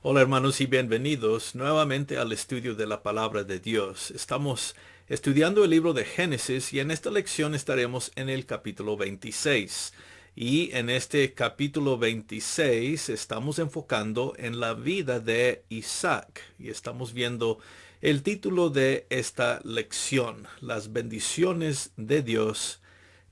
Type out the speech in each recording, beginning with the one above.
Hola hermanos y bienvenidos nuevamente al estudio de la palabra de Dios. Estamos estudiando el libro de Génesis y en esta lección estaremos en el capítulo 26. Y en este capítulo 26 estamos enfocando en la vida de Isaac y estamos viendo el título de esta lección, las bendiciones de Dios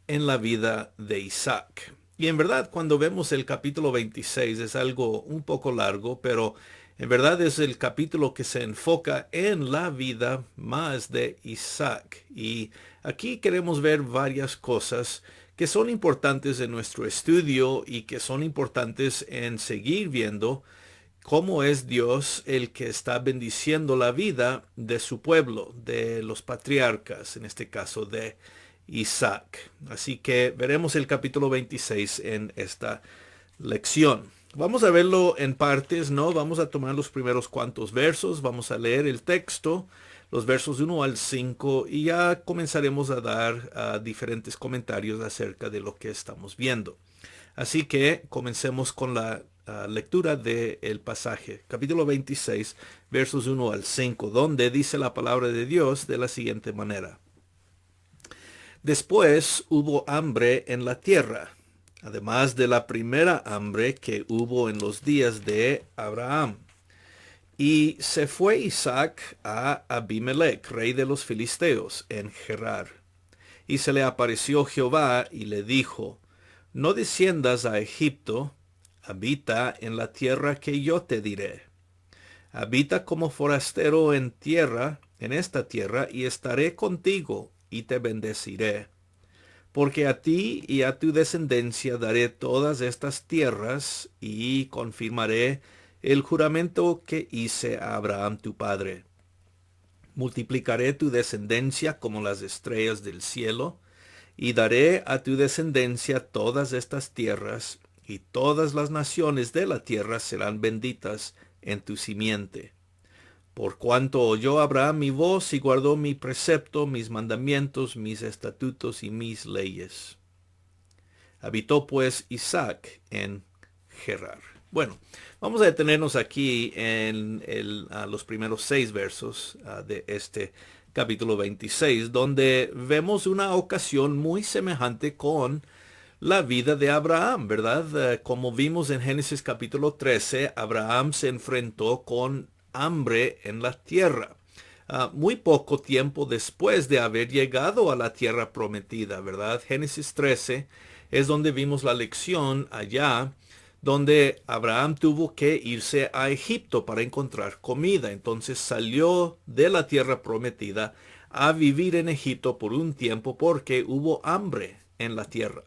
en la vida de Isaac. Y en verdad, cuando vemos el capítulo 26 es algo un poco largo, pero en verdad es el capítulo que se enfoca en la vida más de Isaac. Y aquí queremos ver varias cosas que son importantes en nuestro estudio y que son importantes en seguir viendo cómo es Dios el que está bendiciendo la vida de su pueblo, de los patriarcas, en este caso de Isaac. Así que veremos el capítulo 26 en esta lección. Vamos a verlo en partes, ¿no? Vamos a tomar los primeros cuantos versos, vamos a leer el texto, los versos 1 al 5, y ya comenzaremos a dar diferentes comentarios acerca de lo que estamos viendo. Así que comencemos con la lectura del pasaje, capítulo 26, versos 1 al 5, donde dice la palabra de Dios de la siguiente manera. Después hubo hambre en la tierra, además de la primera hambre que hubo en los días de Abraham. Y se fue Isaac a Abimelech, rey de los filisteos, en Gerar. Y se le apareció Jehová y le dijo, no desciendas a Egipto, habita en la tierra que yo te diré. Habita como forastero en esta tierra, y estaré contigo, y te bendeciré. Porque a ti y a tu descendencia daré todas estas tierras, y confirmaré el juramento que hice a Abraham tu padre. Multiplicaré tu descendencia como las estrellas del cielo, y daré a tu descendencia todas estas tierras, y todas las naciones de la tierra serán benditas en tu simiente. Por cuanto oyó Abraham mi voz y guardó mi precepto, mis mandamientos, mis estatutos y mis leyes. Habitó pues Isaac en Gerar. Bueno, vamos a detenernos aquí en los primeros 6 versos de este capítulo 26, donde vemos una ocasión muy semejante con la vida de Abraham, ¿verdad? Como vimos en Génesis capítulo 13, Abraham se enfrentó con hambre en la tierra. Muy poco tiempo después de haber llegado a la tierra prometida, ¿verdad? Génesis 13 es donde vimos la lección allá, donde Abraham tuvo que irse a Egipto para encontrar comida. Entonces salió de la tierra prometida a vivir en Egipto por un tiempo porque hubo hambre en la tierra.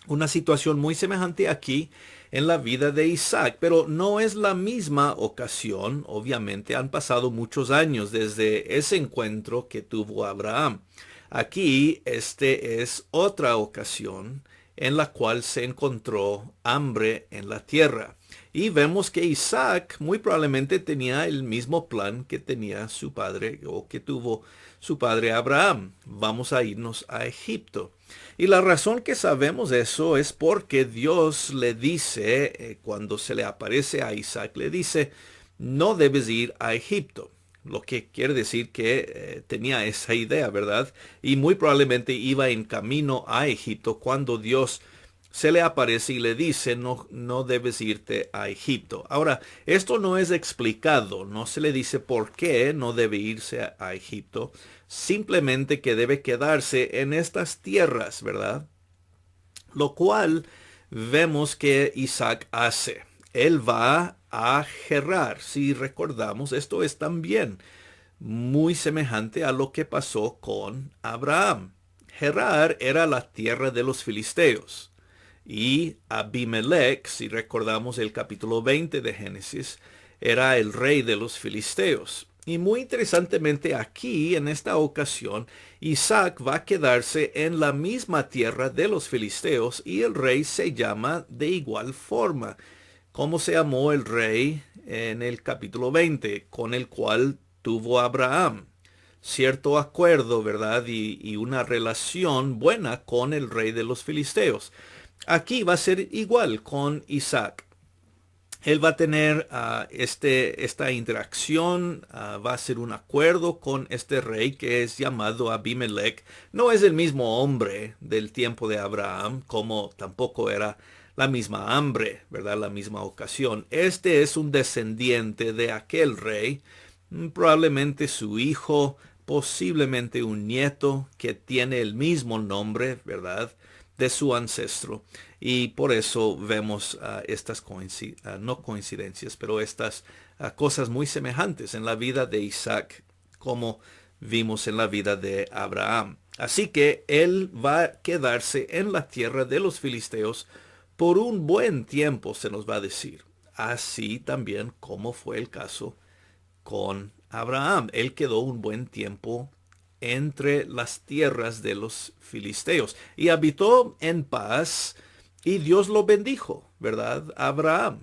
Una situación muy semejante aquí en la vida de Isaac, pero no es la misma ocasión. Obviamente han pasado muchos años desde ese encuentro que tuvo Abraham. Aquí este es otra ocasión en la cual se encontró hambre en la tierra. Y vemos que Isaac muy probablemente tenía el mismo plan que tenía su padre o que tuvo su padre Abraham. Vamos a irnos a Egipto. Y la razón que sabemos eso es porque Dios le dice, cuando se le aparece a Isaac, le dice, no debes ir a Egipto. Lo que quiere decir que tenía esa idea, ¿verdad? Y muy probablemente iba en camino a Egipto cuando Dios se le aparece y le dice, no, no debes irte a Egipto. Ahora, esto no es explicado, no se le dice por qué no debe irse a Egipto, simplemente que debe quedarse en estas tierras, ¿verdad? Lo cual vemos que Isaac hace. Él va a Gerar. Si recordamos, esto es también muy semejante a lo que pasó con Abraham. Gerar era la tierra de los filisteos. Y Abimelech, si recordamos el capítulo 20 de Génesis, era el rey de los filisteos. Y muy interesantemente aquí, en esta ocasión, Isaac va a quedarse en la misma tierra de los filisteos y el rey se llama de igual forma. ¿Cómo se llamó el rey en el capítulo 20? Con el cual tuvo Abraham cierto acuerdo, ¿verdad? Y una relación buena con el rey de los filisteos. Aquí va a ser igual con Isaac. él va a tener esta interacción, va a hacer un acuerdo con este rey que es llamado Abimelech. No es el mismo hombre del tiempo de Abraham, como tampoco era la misma hambre, ¿verdad? La misma ocasión. Este es un descendiente de aquel rey, probablemente su hijo, posiblemente un nieto que tiene el mismo nombre, ¿verdad? De su ancestro. Y por eso vemos estas no coincidencias, pero estas cosas muy semejantes en la vida de Isaac, como vimos en la vida de Abraham. Así que él va a quedarse en la tierra de los filisteos por un buen tiempo, se nos va a decir. Así también como fue el caso con Abraham. Él quedó un buen tiempo entre las tierras de los filisteos y habitó en paz y Dios lo bendijo, ¿verdad? Abraham.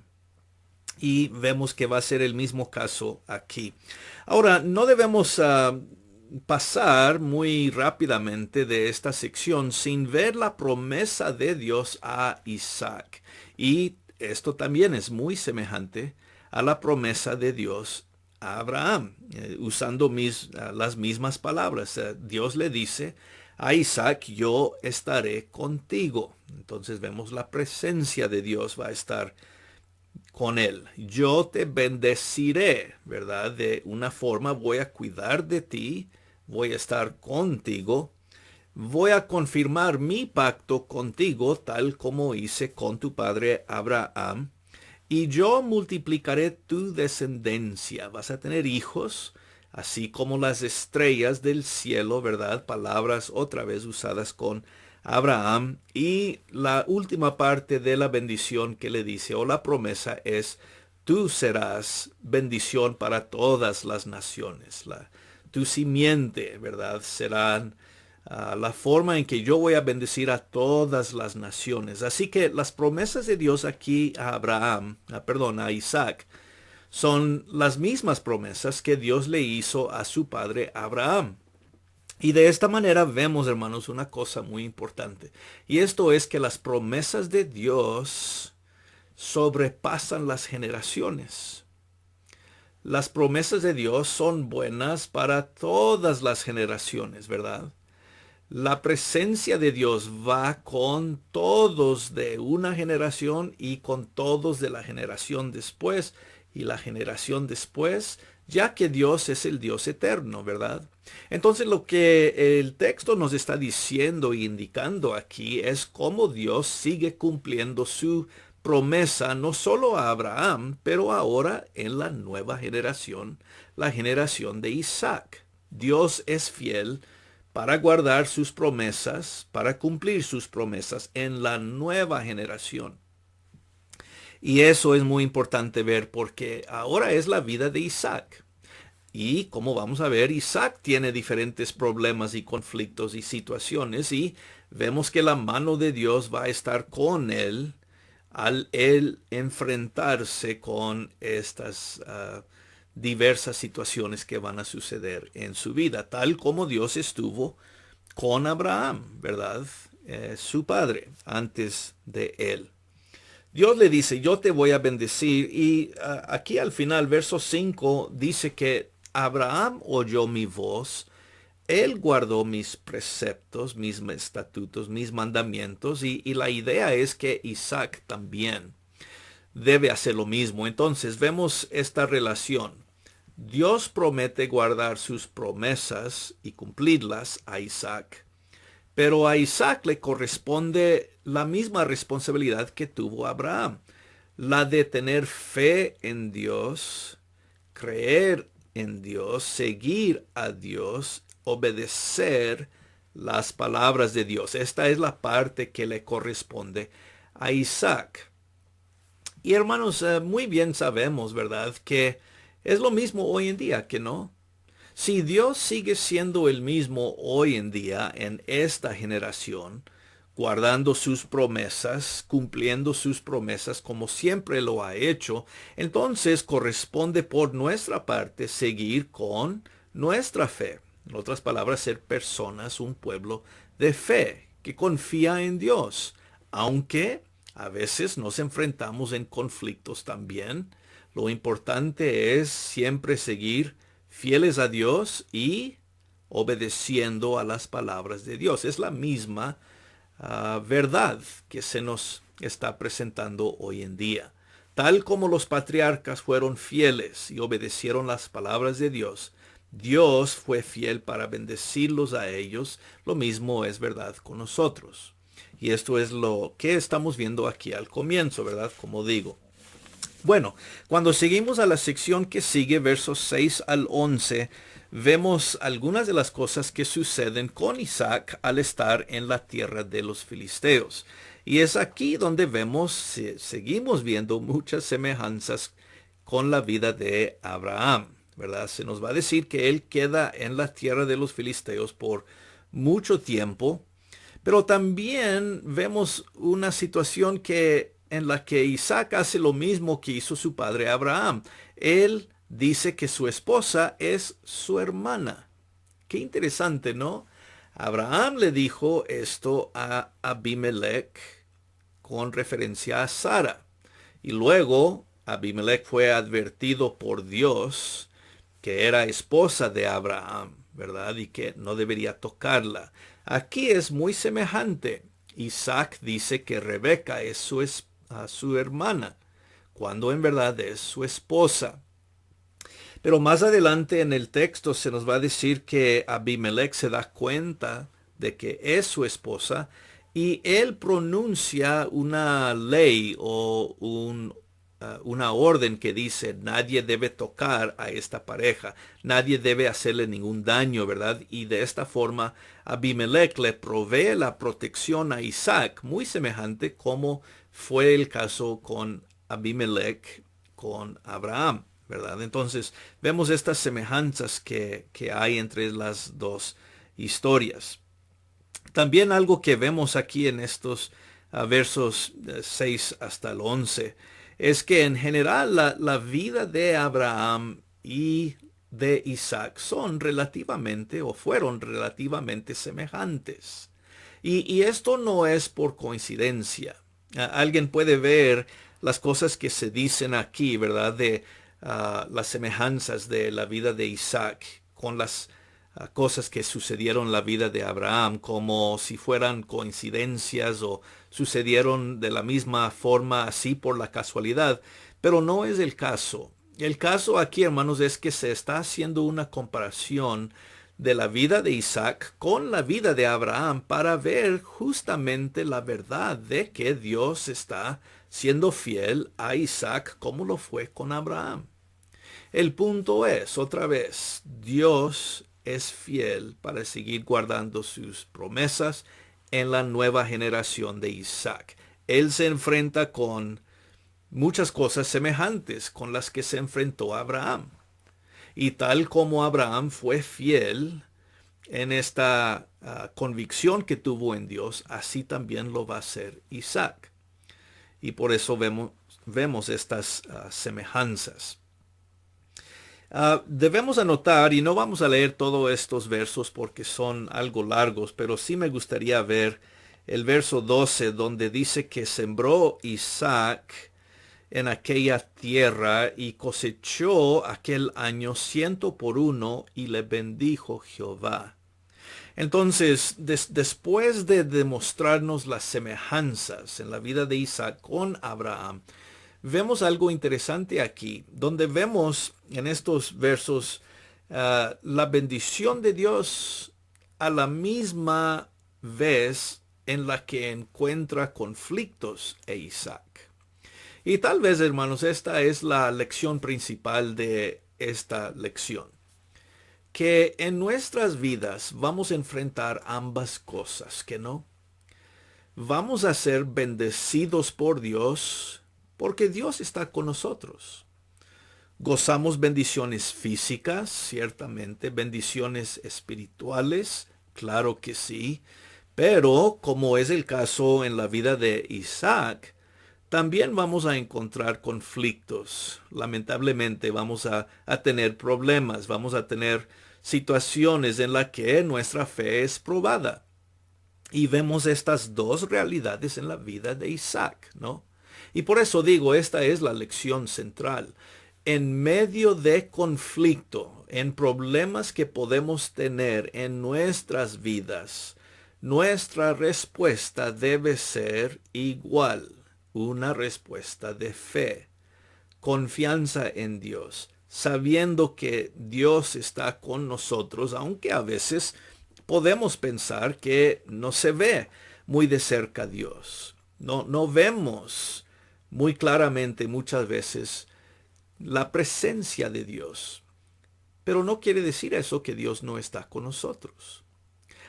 Y vemos que va a ser el mismo caso aquí. Ahora, no debemos pasar muy rápidamente de esta sección sin ver la promesa de Dios a Isaac. Y esto también es muy semejante a la promesa de Dios a Abraham, usando las mismas palabras. Dios le dice a Isaac, yo estaré contigo. Entonces vemos la presencia de Dios va a estar con él. Yo te bendeciré, ¿verdad? De una forma voy a cuidar de ti, voy a estar contigo, voy a confirmar mi pacto contigo tal como hice con tu padre Abraham, y yo multiplicaré tu descendencia. Vas a tener hijos, así como las estrellas del cielo, ¿verdad? Palabras otra vez usadas con Abraham. Y la última parte de la bendición que le dice, o la promesa, es, tú serás bendición para todas las naciones. Tu simiente, ¿verdad? Serán la forma en que yo voy a bendecir a todas las naciones. Así que las promesas de Dios aquí a Abraham, a Isaac, son las mismas promesas que Dios le hizo a su padre Abraham. Y de esta manera vemos, hermanos, una cosa muy importante. Y esto es que las promesas de Dios sobrepasan las generaciones. Las promesas de Dios son buenas para todas las generaciones, ¿verdad? La presencia de Dios va con todos de una generación y con todos de la generación después y la generación después, ya que Dios es el Dios eterno, ¿verdad? Entonces lo que el texto nos está diciendo e indicando aquí es cómo Dios sigue cumpliendo su promesa no solo a Abraham, pero ahora en la nueva generación, la generación de Isaac. Dios es fiel para guardar sus promesas, para cumplir sus promesas en la nueva generación. Y eso es muy importante ver porque ahora es la vida de Isaac. Y como vamos a ver, Isaac tiene diferentes problemas y conflictos y situaciones y vemos que la mano de Dios va a estar con él al él enfrentarse con estas diversas situaciones que van a suceder en su vida, tal como Dios estuvo con Abraham, ¿verdad? Su padre, antes de él. Dios le dice, yo te voy a bendecir. Y aquí al final, verso 5, dice que Abraham oyó mi voz, él guardó mis preceptos, mis estatutos, mis mandamientos, y la idea es que Isaac también debe hacer lo mismo. Entonces vemos esta relación. Dios promete guardar sus promesas y cumplirlas a Isaac, pero a Isaac le corresponde la misma responsabilidad que tuvo Abraham, la de tener fe en Dios, creer en Dios, seguir a Dios, obedecer las palabras de Dios. Esta es la parte que le corresponde a Isaac. Y hermanos, muy bien sabemos, ¿verdad?, que es lo mismo hoy en día, ¿que no? Si Dios sigue siendo el mismo hoy en día en esta generación, guardando sus promesas, cumpliendo sus promesas como siempre lo ha hecho, entonces corresponde por nuestra parte seguir con nuestra fe. En otras palabras, ser personas, un pueblo de fe que confía en Dios, aunque A veces nos enfrentamos en conflictos también. Lo importante es siempre seguir fieles a Dios y obedeciendo a las palabras de Dios. Es la misma verdad que se nos está presentando hoy en día. Tal como los patriarcas fueron fieles y obedecieron las palabras de Dios, Dios fue fiel para bendecirlos a ellos. Lo mismo es verdad con nosotros. Y esto es lo que estamos viendo aquí al comienzo, ¿verdad? Como digo. Bueno, cuando seguimos a la sección que sigue, versos 6 al 11, vemos algunas de las cosas que suceden con Isaac al estar en la tierra de los filisteos. Y es aquí donde seguimos viendo muchas semejanzas con la vida de Abraham, ¿verdad? Se nos va a decir que él queda en la tierra de los filisteos por mucho tiempo, pero también vemos una situación en la que Isaac hace lo mismo que hizo su padre Abraham. Él dice que su esposa es su hermana. Qué interesante, ¿no? Abraham le dijo esto a Abimelech con referencia a Sara. Y luego Abimelech fue advertido por Dios que era esposa de Abraham, ¿verdad? Y que no debería tocarla. Aquí es muy semejante. Isaac dice que Rebeca es su hermana, cuando en verdad es su esposa. Pero más adelante en el texto se nos va a decir que Abimelech se da cuenta de que es su esposa y él pronuncia una ley o una orden que dice nadie debe tocar a esta pareja, nadie debe hacerle ningún daño, ¿verdad? Y de esta forma Abimelech le provee la protección a Isaac, muy semejante como fue el caso con Abimelech con Abraham, ¿verdad? Entonces vemos estas semejanzas que hay entre las dos historias. También algo que vemos aquí en estos versos 6 hasta el 11 es que en general la vida de Abraham y de Isaac son relativamente o fueron relativamente semejantes. Y esto no es por coincidencia. Alguien puede ver las cosas que se dicen aquí, ¿verdad? De las semejanzas de la vida de Isaac con las cosas que sucedieron en la vida de Abraham, como si fueran coincidencias o sucedieron de la misma forma así por la casualidad, pero no es el caso. El caso aquí, hermanos, es que se está haciendo una comparación de la vida de Isaac con la vida de Abraham para ver justamente la verdad de que Dios está siendo fiel a Isaac como lo fue con Abraham. El punto es, otra vez, Dios es fiel para seguir guardando sus promesas en la nueva generación de Isaac. Él se enfrenta con muchas cosas semejantes con las que se enfrentó Abraham. Y tal como Abraham fue fiel en esta convicción que tuvo en Dios, así también lo va a hacer Isaac. Y por eso vemos estas semejanzas. Debemos anotar, y no vamos a leer todos estos versos porque son algo largos, pero sí me gustaría ver el verso 12 donde dice que sembró Isaac en aquella tierra y cosechó aquel año 100 por 1 y le bendijo Jehová. Entonces, después de demostrarnos las semejanzas en la vida de Isaac con Abraham, vemos algo interesante aquí, donde vemos en estos versos la bendición de Dios a la misma vez en la que encuentra conflictos Isaac. Y tal vez, hermanos, esta es la lección principal de esta lección. Que en nuestras vidas vamos a enfrentar ambas cosas, ¿que no? Vamos a ser bendecidos por Dios porque Dios está con nosotros. Gozamos bendiciones físicas, ciertamente, bendiciones espirituales, claro que sí, pero como es el caso en la vida de Isaac, también vamos a encontrar conflictos. Lamentablemente vamos a tener problemas, vamos a tener situaciones en las que nuestra fe es probada. Y vemos estas dos realidades en la vida de Isaac, ¿no? Y por eso digo, esta es la lección central. En medio de conflicto, en problemas que podemos tener en nuestras vidas, nuestra respuesta debe ser igual, una respuesta de fe, confianza en Dios, sabiendo que Dios está con nosotros, aunque a veces podemos pensar que no se ve muy de cerca a Dios. No vemos muy claramente muchas veces la presencia de Dios. Pero no quiere decir eso que Dios no está con nosotros.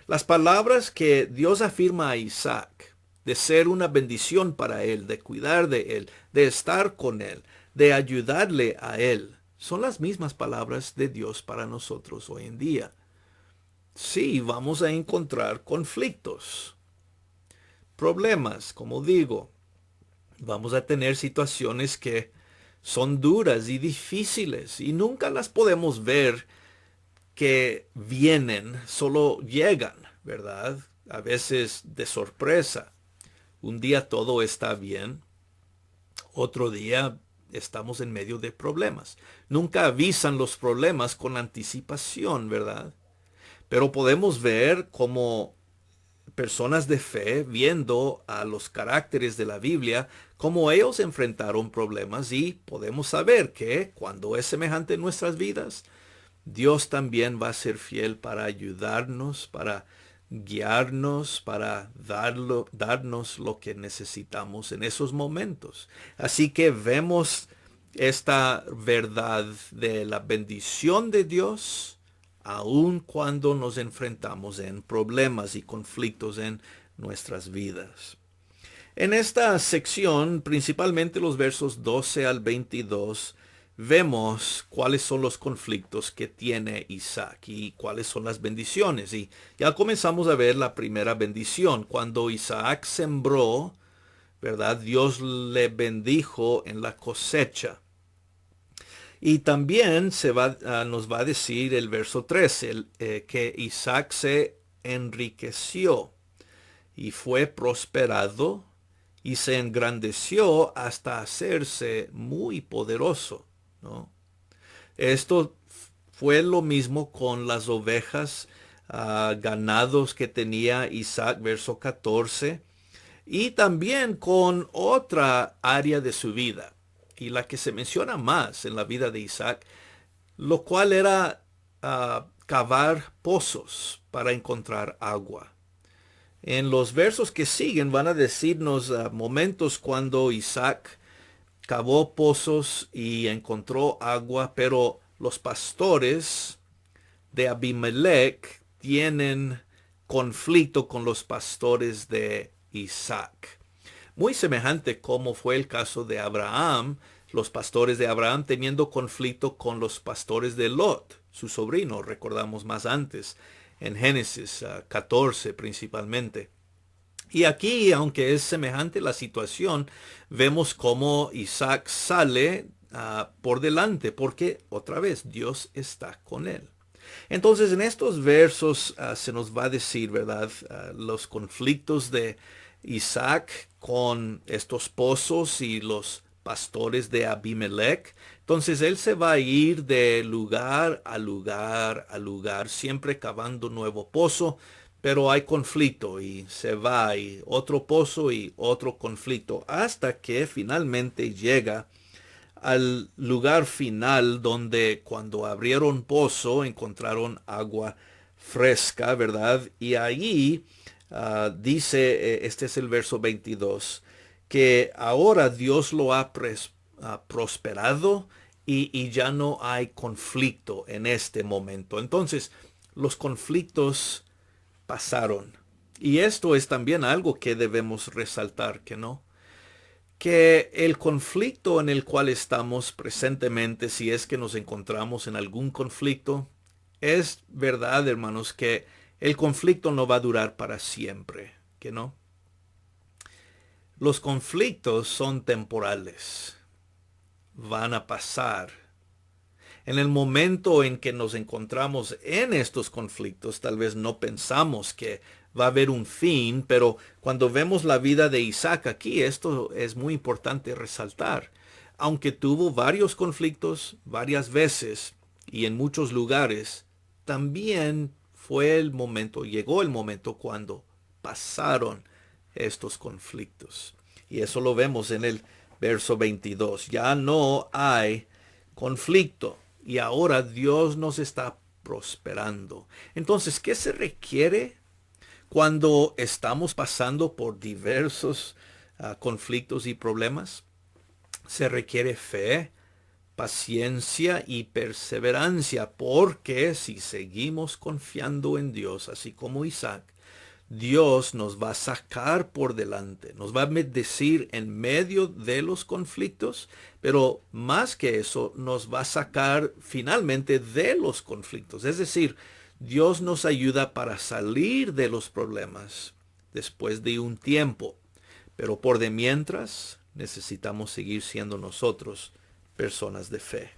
Las palabras que Dios afirma a Isaac, de ser una bendición para él, de cuidar de él, de estar con él, de ayudarle a él, son las mismas palabras de Dios para nosotros hoy en día. Sí, vamos a encontrar conflictos, problemas, como digo. Vamos a tener situaciones que son duras y difíciles y nunca las podemos ver que vienen, solo llegan, ¿verdad? A veces de sorpresa. Un día todo está bien, otro día estamos en medio de problemas. Nunca avisan los problemas con anticipación, ¿verdad? Pero podemos ver como personas de fe, viendo a los caracteres de la Biblia, cómo ellos enfrentaron problemas, y podemos saber que cuando es semejante en nuestras vidas, Dios también va a ser fiel para ayudarnos, para guiarnos, para darnos lo que necesitamos en esos momentos. Así que vemos esta verdad de la bendición de Dios, aun cuando nos enfrentamos en problemas y conflictos en nuestras vidas. En esta sección, principalmente los versos 12 al 22, vemos cuáles son los conflictos que tiene Isaac y cuáles son las bendiciones. Y ya comenzamos a ver la primera bendición. Cuando Isaac sembró, ¿verdad? Dios le bendijo en la cosecha. Y también nos va a decir el verso 13, que Isaac se enriqueció y fue prosperado y se engrandeció hasta hacerse muy poderoso, ¿no? Esto fue lo mismo con las ovejas, ganados que tenía Isaac, verso 14, y también con otra área de su vida, y la que se menciona más en la vida de Isaac, lo cual era cavar pozos para encontrar agua. En los versos que siguen van a decirnos momentos cuando Isaac cavó pozos y encontró agua, pero los pastores de Abimelech tienen conflicto con los pastores de Isaac. Muy semejante como fue el caso de Abraham, los pastores de Abraham teniendo conflicto con los pastores de Lot, su sobrino, recordamos más antes, en Génesis 14 principalmente. Y aquí, aunque es semejante la situación, vemos cómo Isaac sale por delante, porque otra vez Dios está con él. Entonces en estos versos se nos va a decir, ¿verdad? Los conflictos de Isaac con estos pozos y los pastores de Abimelech. Entonces él se va a ir de lugar a lugar a lugar, siempre cavando un nuevo pozo, pero hay conflicto y se va, y otro pozo y otro conflicto, hasta que finalmente llega al lugar final donde cuando abrieron pozo encontraron agua fresca, ¿verdad? Y ahí dice, este es el verso 22, que ahora Dios lo ha prosperado y ya no hay conflicto en este momento. Entonces, los conflictos pasaron. Y esto es también algo que debemos resaltar, que no, que el conflicto en el cual estamos presentemente, si es que nos encontramos en algún conflicto, es verdad, hermanos, que el conflicto no va a durar para siempre, que no. Los conflictos son temporales, van a pasar. En el momento en que nos encontramos en estos conflictos, tal vez no pensamos que va a haber un fin, pero cuando vemos la vida de Isaac aquí, esto es muy importante resaltar. Aunque tuvo varios conflictos varias veces y en muchos lugares, también llegó el momento cuando pasaron estos conflictos. Y eso lo vemos en el verso 22. Ya no hay conflicto y ahora Dios nos está prosperando. Entonces, ¿qué se requiere cuando estamos pasando por diversos conflictos y problemas? Se requiere fe, paciencia y perseverancia, porque si seguimos confiando en Dios, así como Isaac, Dios nos va a sacar por delante, nos va a bendecir en medio de los conflictos, pero más que eso, nos va a sacar finalmente de los conflictos. Es decir, Dios nos ayuda para salir de los problemas después de un tiempo, pero por de mientras necesitamos seguir siendo nosotros personas de fe.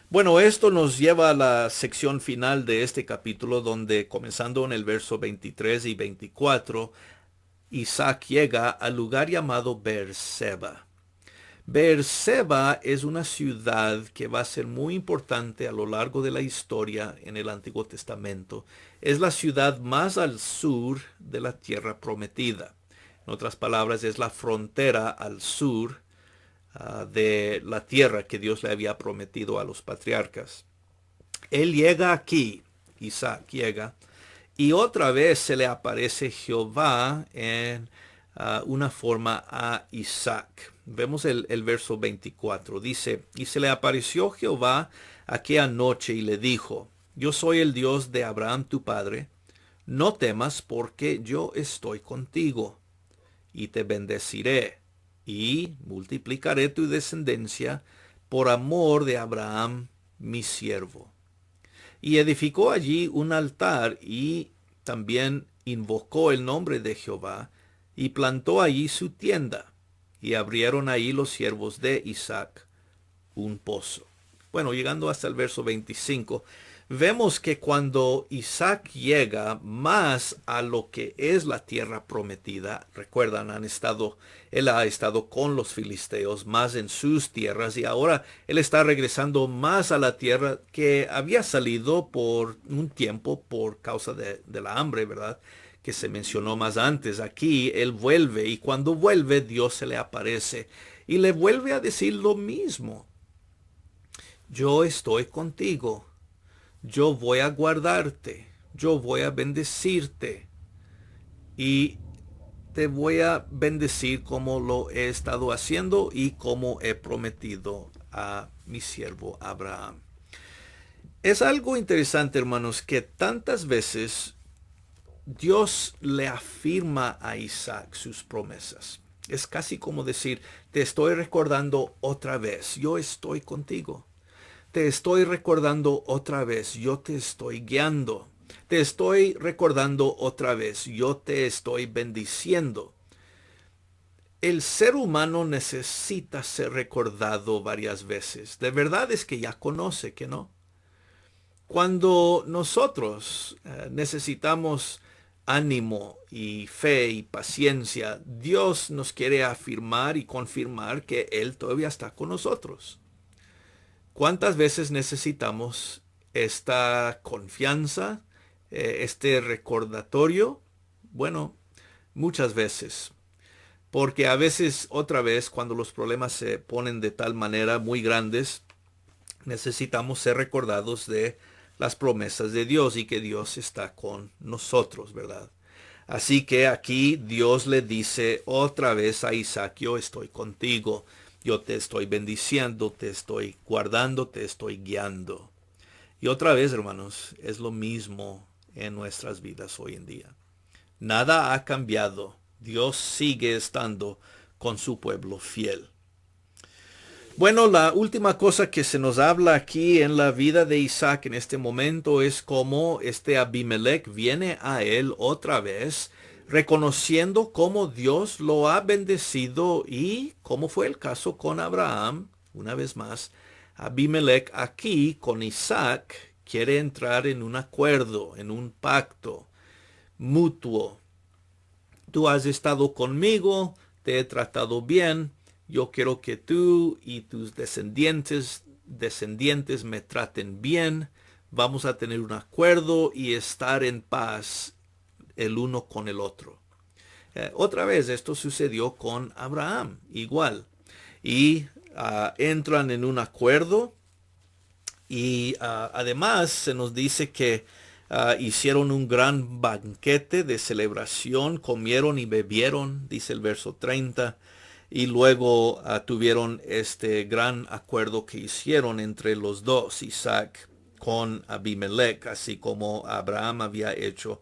Bueno, esto nos lleva a la sección final de este capítulo, donde comenzando en el verso 23 y 24, Isaac llega al lugar llamado Beerseba. Beerseba es una ciudad que va a ser muy importante a lo largo de la historia en el Antiguo Testamento. Es la ciudad más al sur de la tierra prometida. En otras palabras, es la frontera al sur de la tierra que Dios le había prometido a los patriarcas. Él llega aquí, Isaac llega, y otra vez se le aparece Jehová en una forma a Isaac. Vemos el verso 24. Dice, y se le apareció Jehová aquella noche y le dijo, yo soy el Dios de Abraham tu padre, no temas porque yo estoy contigo y te bendeciré y multiplicaré tu descendencia por amor de Abraham mi siervo. Y edificó allí un altar y también invocó el nombre de Jehová y plantó allí su tienda y abrieron ahí los siervos de Isaac un pozo. Bueno, llegando hasta el verso 25, vemos que cuando Isaac llega más a lo que es la tierra prometida, recuerdan, él ha estado con los filisteos, más en sus tierras, y ahora él está regresando más a la tierra que había salido por un tiempo por causa de la hambre, ¿verdad?, que se mencionó más antes. Aquí él vuelve, y cuando vuelve Dios se le aparece y le vuelve a decir lo mismo. Yo estoy contigo, yo voy a guardarte, yo voy a bendecirte y te voy a bendecir como lo he estado haciendo y como he prometido a mi siervo Abraham. Es algo interesante, hermanos, que tantas veces Dios le afirma a Isaac sus promesas. Es casi como decir, te estoy recordando otra vez, yo estoy contigo. Te estoy recordando otra vez, yo te estoy guiando. Te estoy recordando otra vez, yo te estoy bendiciendo. El ser humano necesita ser recordado varias veces. De verdad es que ya conoce que no. Cuando nosotros necesitamos ánimo y fe y paciencia, Dios nos quiere afirmar y confirmar que Él todavía está con nosotros. ¿Cuántas veces necesitamos esta confianza, este recordatorio? Bueno, muchas veces. Porque a veces, otra vez, cuando los problemas se ponen de tal manera muy grandes, necesitamos ser recordados de las promesas de Dios y que Dios está con nosotros, ¿verdad? Así que aquí Dios le dice otra vez a Isaac, yo estoy contigo. Yo te estoy bendiciendo, te estoy guardando, te estoy guiando. Y otra vez, hermanos, es lo mismo en nuestras vidas hoy en día. Nada ha cambiado. Dios sigue estando con su pueblo fiel. Bueno, la última cosa que se nos habla aquí en la vida de Isaac en este momento es cómo este Abimelech viene a él otra vez, reconociendo cómo Dios lo ha bendecido y como fue el caso con Abraham, una vez más, Abimelech aquí con Isaac quiere entrar en un acuerdo, en un pacto, mutuo. Tú has estado conmigo, te he tratado bien, yo quiero que tú y tus descendientes me traten bien, vamos a tener un acuerdo y estar en paz el uno con el otro. Otra vez esto sucedió con Abraham, igual. Y entran en un acuerdo y además se nos dice que hicieron un gran banquete de celebración, comieron y bebieron, dice el verso 30, y luego tuvieron este gran acuerdo que hicieron entre los dos, Isaac con Abimelech, así como Abraham había hecho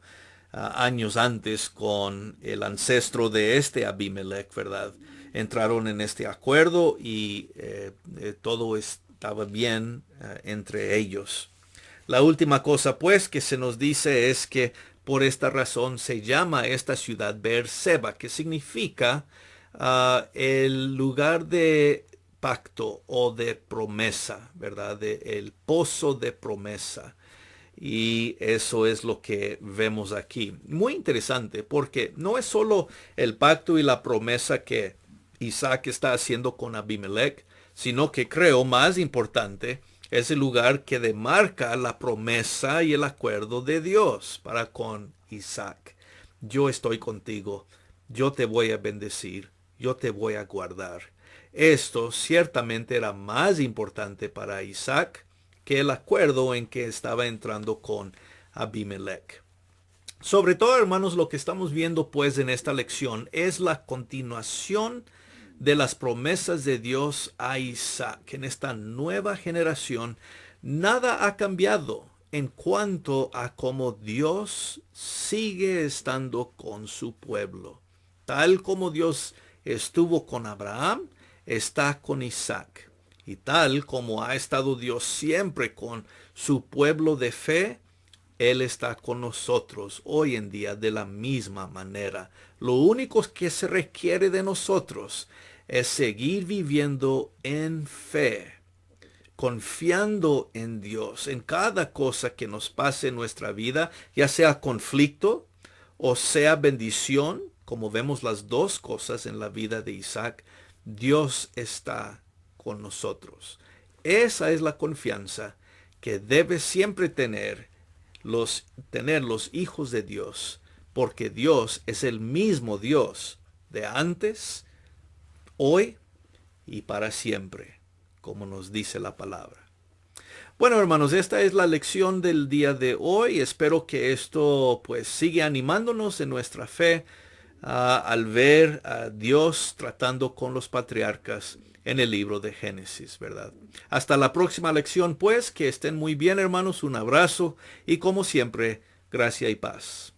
años antes con el ancestro de este Abimelech, ¿verdad? Entraron en este acuerdo y todo estaba bien entre ellos. La última cosa pues que se nos dice es que por esta razón se llama esta ciudad Beerseba, que significa el lugar de pacto o de promesa, ¿verdad? El pozo de promesa. Y eso es lo que vemos aquí. Muy interesante porque no es solo el pacto y la promesa que Isaac está haciendo con Abimelech, sino que creo más importante es el lugar que demarca la promesa y el acuerdo de Dios para con Isaac. Yo estoy contigo, yo te voy a bendecir, yo te voy a guardar. Esto ciertamente era más importante para Isaac que el acuerdo en que estaba entrando con Abimelech. Sobre todo, hermanos, lo que estamos viendo pues en esta lección es la continuación de las promesas de Dios a Isaac. En esta nueva generación, nada ha cambiado en cuanto a cómo Dios sigue estando con su pueblo. Tal como Dios estuvo con Abraham, está con Isaac. Y tal como ha estado Dios siempre con su pueblo de fe, Él está con nosotros hoy en día de la misma manera. Lo único que se requiere de nosotros es seguir viviendo en fe, confiando en Dios, en cada cosa que nos pase en nuestra vida, ya sea conflicto o sea bendición, como vemos las dos cosas en la vida de Isaac. Dios está con nosotros. Esa es la confianza que debe siempre tener los hijos de Dios, porque Dios es el mismo Dios de antes, hoy y para siempre, como nos dice la palabra. Bueno, hermanos, esta es la lección del día de hoy. Espero que esto pues sigue animándonos en nuestra fe al ver a Dios tratando con los patriarcas en el libro de Génesis, ¿verdad? Hasta la próxima lección, pues, que estén muy bien, hermanos. Un abrazo y como siempre, gracia y paz.